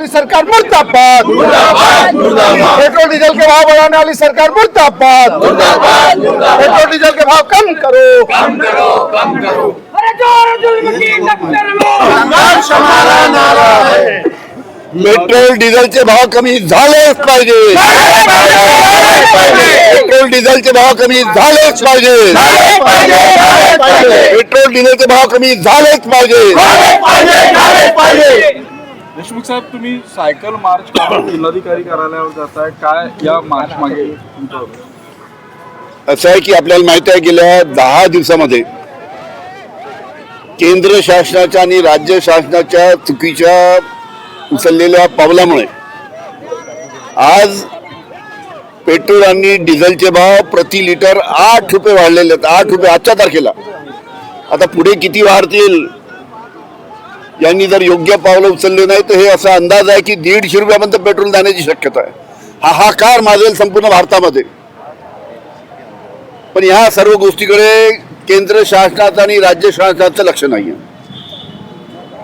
वाली सरकार मुर्दाबाद। पेट्रोल डीजल के भाव बढ़ाने वाली सरकार मुर्दाबाद। पेट्रोल डीजल के भाव कम करो। संघर्ष हमारा नारा है। पेट्रोल डिझेलचे भाव कमी झालेच पाहिजे। पेट्रोल डिझेलचे भाव कमी झालेच पाहिजे। पेट्रोल डिझेलचे भाव कमी झालेच पाहिजे। देशमुख साहेब, तुम्ही सायकल मार्च करून जिल्हाधिकारी कार्यालयावर जाताय, काय या मार्च मागे तुमचं? असं आहे की आपल्याला माहिती आहे गेल्या 10 दिवसामध्ये केंद्र शासनाच्या आणि राज्य शासनाच्या चुकीच्या उचललेल्या पावलामुळे आज पेट्रोल आणि डिझेलचे भाव प्रति लिटर 8 रुपये वाढलेले आहेत। 8 रुपये आजच्या तारखेला। आता पुढे किती वाढतील यांनी जर योग्य पावलं उचलले नाही तर हे असा अंदाज आहे की 150 रुपयापर्यंत पेट्रोल जाण्याची शक्यता आहे। हाहाकार माजेल संपूर्ण भारतामध्ये। पण ह्या सर्व गोष्टीकडे केंद्र शासनाचं आणि राज्य शासनाचं लक्ष नाहीये।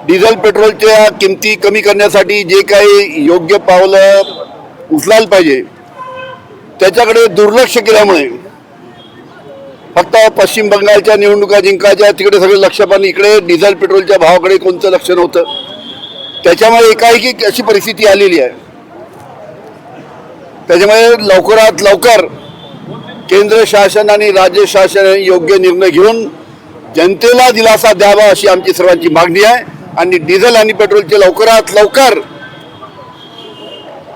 डिझेल पेट्रोलच्या किमती कमी करण्यासाठी जे काही योग्य पावलं उचलायला पाहिजे त्याच्याकडे दुर्लक्ष केल्यामुळे फक्त पश्चिम बंगालच्या निवडणुका जिंकायच्या तिकडे सगळे लक्ष, पण इकडे डिझेल पेट्रोलच्या भावाकडे कोणतं लक्ष नव्हतं। त्याच्यामुळे एकाएकी अशी परिस्थिती आलेली आहे। त्याच्यामुळे लवकरात लवकर केंद्र शासन आणि राज्य शासनाने योग्य निर्णय घेऊन जनतेला दिलासा द्यावा अशी आमची सर्वांची मागणी आहे। आणि डिझेल आणि पेट्रोलचे लवकरात लवकर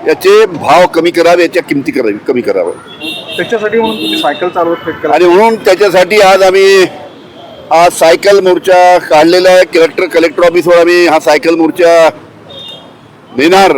याचे भाव कमी करावे, याच्या किमती कमी कराव्या। त्याच्यासाठी म्हणून तुम्ही सायकल चालवत पेट्रोल आणि म्हणून त्याच्यासाठी आज आम्ही सायकल मोर्चा काढलेला आहे। कलेक्टर ऑफिसवर आम्ही हा सायकल मोर्चा नेणार।